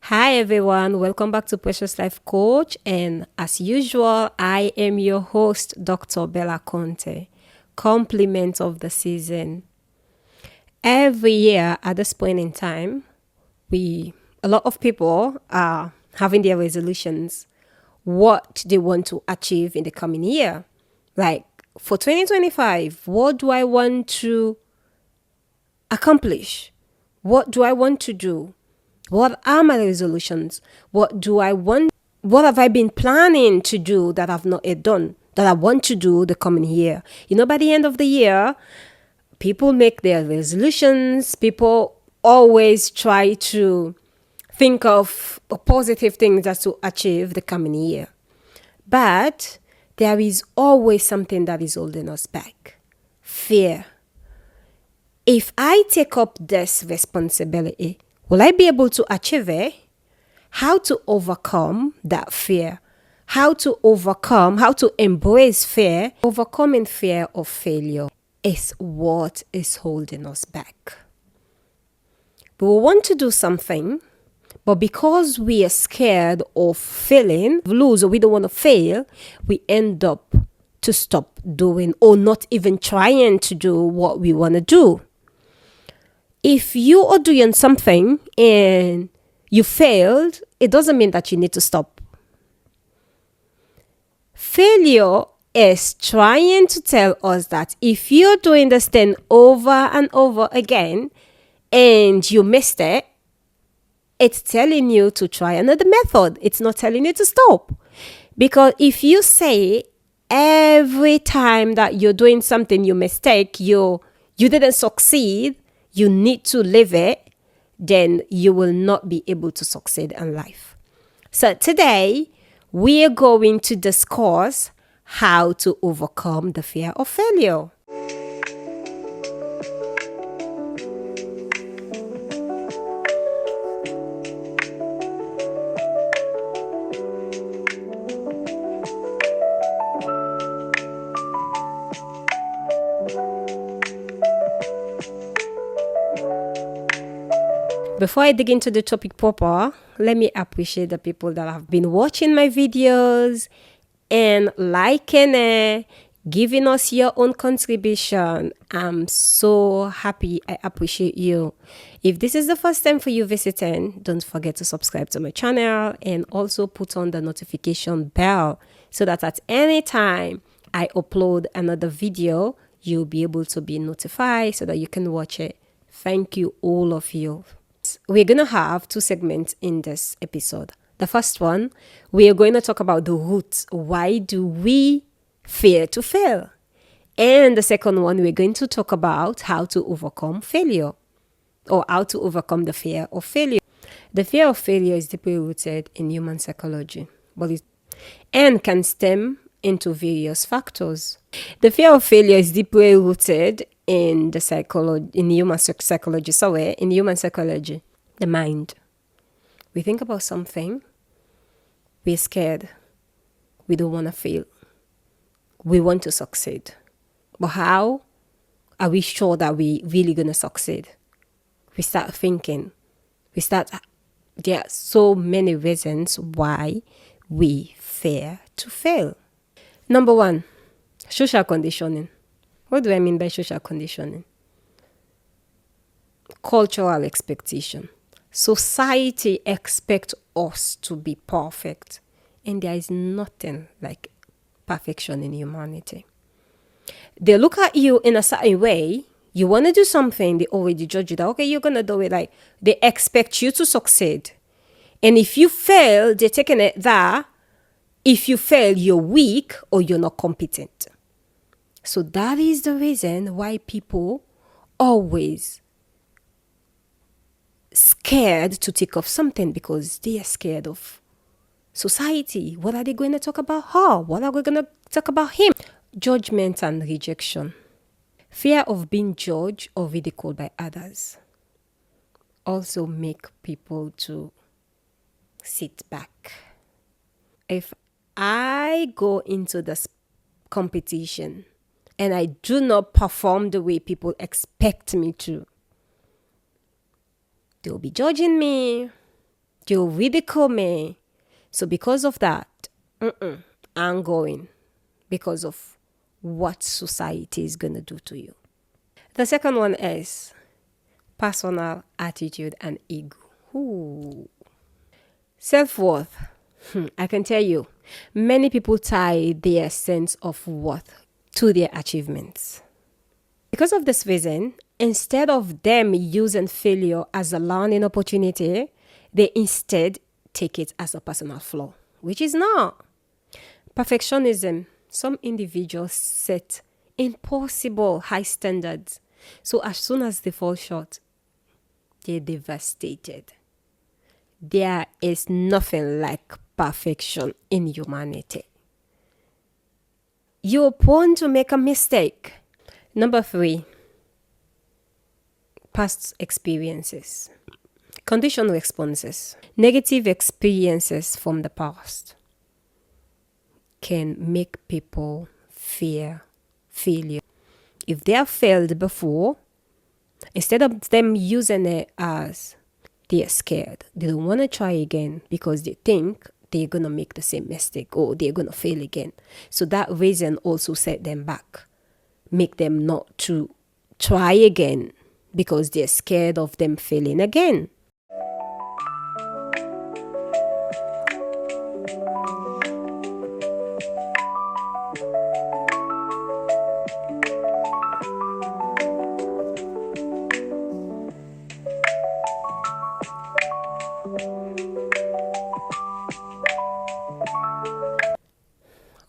Hi everyone, welcome back to Precious Life Coach, and as usual, I am your host, Dr. Bella Conte. Compliment of the season. Every year at this point in time, a lot of people are having their resolutions, what they want to achieve in the coming year. Like for 2025, what do I want to accomplish? What do I want to do? What are my resolutions? What do I want? What have I been planning to do that I've not yet done, that I want to do the coming year? By the end of the year, people make their resolutions. People always try to think of positive things that to achieve the coming year. But there is always something that is holding us back. Fear. If I take up this responsibility, will I be able to achieve it? How to overcome that fear? How to embrace fear? Overcoming fear of failure is what is holding us back. We will want to do something, but because we are scared of failing, lose, or we don't want to fail, we end up to stop doing or not even trying to do what we want to do. If you are doing something and you failed, it doesn't mean that you need to stop. Failure is trying to tell us that if you're doing this thing over and over again and you missed it, it's telling you to try another method. It's not telling you to stop. Because if you say every time that you're doing something you mistake, you didn't succeed, you need to live it, then you will not be able to succeed in life. So today, we are going to discuss how to overcome the fear of failure. Before I dig into the topic proper, let me appreciate the people that have been watching my videos and liking it, giving us your own contribution. I'm so happy. I appreciate you. If this is the first time for you visiting, don't forget to subscribe to my channel and also put on the notification bell so that at any time I upload another video, you'll be able to be notified so that you can watch it. Thank you, all of you. We're going to have two segments in this episode. The first one, we are going to talk about the roots. Why do we fear to fail? And the second one, we're going to talk about how to overcome failure or how to overcome the fear of failure. The fear of failure is deeply rooted in human psychology, and can stem into various factors. The fear of failure is deeply rooted in human psychology, the mind. We think about something, we're scared, we don't want to fail, we want to succeed. But how are we sure that we really going to succeed? We start thinking, there are so many reasons why we fear to fail. Number one, social conditioning. What do I mean by social conditioning? Cultural expectation. Society expects us to be perfect, and there is nothing like perfection in humanity. They look at you in a certain way. You want to do something, they already judge you that, okay, you're going to do it. Like, they expect you to succeed. And if you fail, they're taking it that if you fail, you're weak or you're not competent. So that is the reason why people always scared to take off something, because they are scared of society. What are they going to talk about her? What are we going to talk about him? Judgment and rejection. Fear of being judged or ridiculed by others also make people to sit back. If I go into this competition and I do not perform the way people expect me to, they'll be judging me. You ridicule me. So because of that, I'm going because of what society is going to do to you. The second one is personal attitude and ego. Ooh. Self-worth. I can tell you, many people tie their sense of worth to their achievements. Because of this reason, instead of them using failure as a learning opportunity, they instead take it as a personal flaw, which is not. Perfectionism. Some individuals set impossible high standards. So as soon as they fall short, they're devastated. There is nothing like perfection in humanity. You're prone to make a mistake. Number 3, past experiences. Conditional responses. Negative experiences from the past can make people fear failure. If they have failed before, instead of them using it as they're scared, they don't want to try again because they think they're going to make the same mistake or they're going to fail again. So that reason also set them back, make them not to try again because they're scared of them failing again.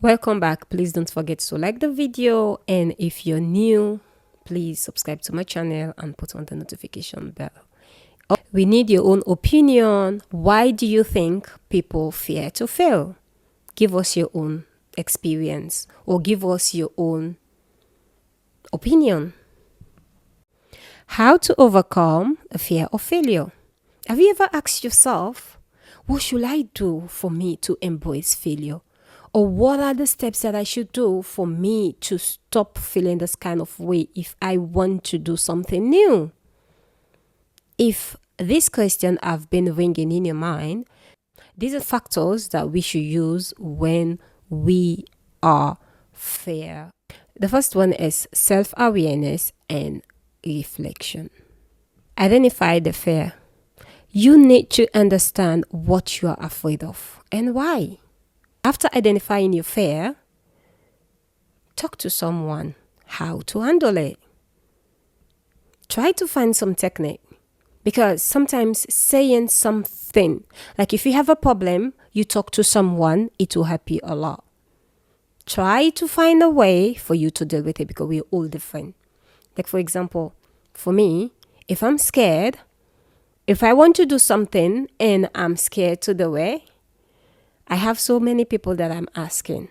Welcome back. Please don't forget to like the video, and if you're new, please subscribe to my channel and put on the notification bell. We need your own opinion. Why do you think people fear to fail? Give us your own experience or give us your own opinion. How to overcome a fear of failure. Have you ever asked yourself, what should I do for me to embrace failure? Or what are the steps that I should do for me to stop feeling this kind of way if I want to do something new? If this question have been ringing in your mind, these are factors that we should use when we are fear. The first one is self-awareness and reflection. Identify the fear. You need to understand what you are afraid of and why. After identifying your fear, talk to someone how to handle it. Try to find some technique, because sometimes saying something, like if you have a problem, you talk to someone, it will help you a lot. Try to find a way for you to deal with it, because we're all different. Like for example, for me, if I'm scared, if I want to do something and I'm scared to do it, I have so many people that I'm asking.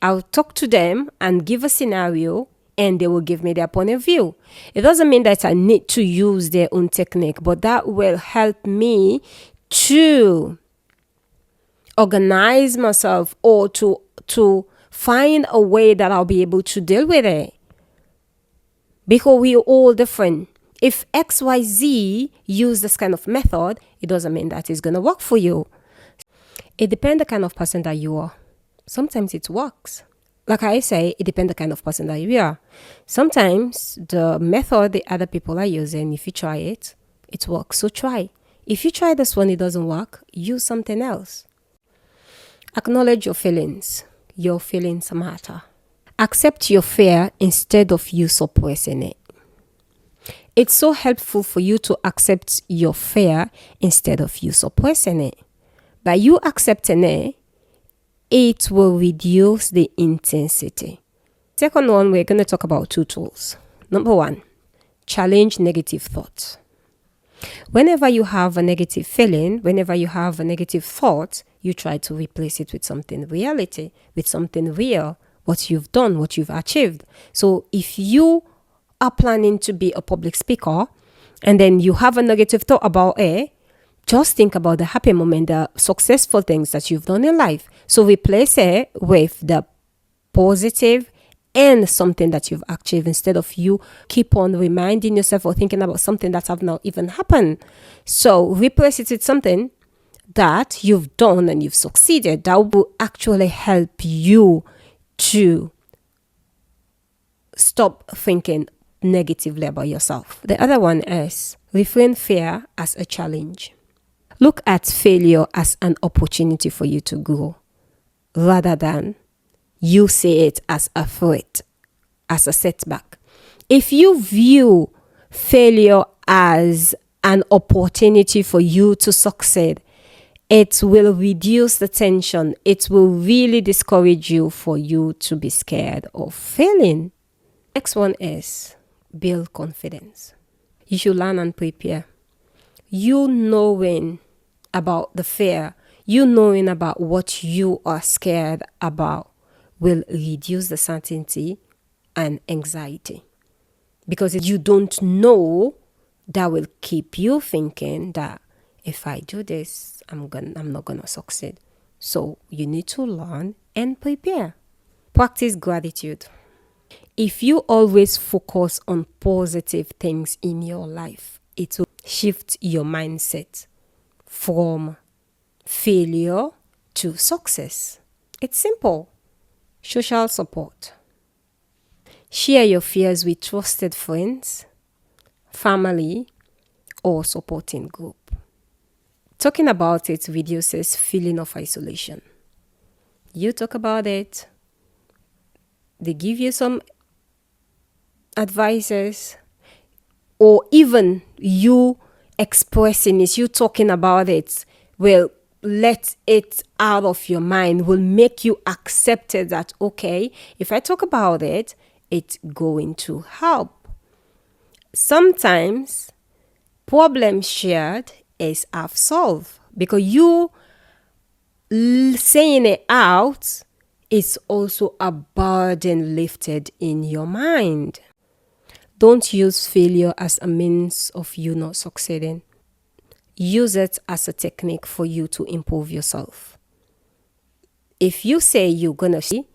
I'll talk to them and give a scenario and they will give me their point of view. It doesn't mean that I need to use their own technique, but that will help me to organize myself or to find a way that I'll be able to deal with it. Because we're all different. If XYZ use this kind of method, it doesn't mean that it's going to work for you. It depends the kind of person that you are. Sometimes it works. Like I say, it depends the kind of person that you are. Sometimes the method the other people are using, if you try it, it works. So try. If you try this one, it doesn't work, use something else. Acknowledge your feelings. Your feelings matter. Accept your fear instead of you suppressing it. It's so helpful for you to accept your fear instead of you suppressing it. By you accepting it, it will reduce the intensity. Second one, we're going to talk about 2 tools. Number 1, challenge negative thoughts. Whenever you have a negative feeling, whenever you have a negative thought, you try to replace it with something reality, with something real, what you've done, what you've achieved. So if you are planning to be a public speaker and then you have a negative thought about it, just think about the happy moment, the successful things that you've done in life. So replace it with the positive and something that you've achieved, instead of you keep on reminding yourself or thinking about something that have not even happened. So replace it with something that you've done and you've succeeded that will actually help you to stop thinking negatively about yourself. The other one is reframe fear as a challenge. Look at failure as an opportunity for you to grow rather than you see it as a threat, as a setback. If you view failure as an opportunity for you to succeed, it will reduce the tension. It will really discourage you for you to be scared of failing. Next one is build confidence. You should learn and prepare. You knowing about the fear, you knowing about what you are scared about will reduce the certainty and anxiety. Because if you don't know, that will keep you thinking that if I do this, I'm not gonna succeed. So you need to learn and prepare. Practice gratitude. If you always focus on positive things in your life, it will shift your mindset from failure to success. It's simple. Social support. Share your fears with trusted friends, family, or supporting group. Talking about it reduces feeling of isolation. You talk about it, they give you some advices, or even you expressing it, you talking about it will let it out of your mind, will make you accept it that, okay, if I talk about it, it's going to help. Sometimes problem shared is half solved because you saying it out is also a burden lifted in your mind. Don't use failure as a means of you not succeeding. Use it as a technique for you to improve yourself. If you say you're going to see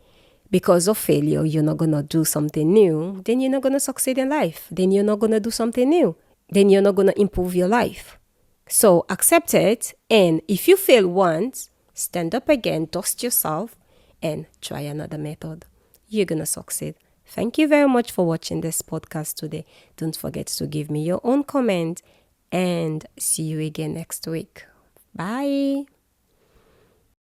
because of failure, you're not going to do something new, then you're not going to succeed in life. Then you're not going to do something new. Then you're not going to improve your life. So accept it. And if you fail once, stand up again, dust yourself, and try another method. You're going to succeed. Thank you very much for watching this podcast today. Don't forget to give me your own comment and see you again next week. Bye.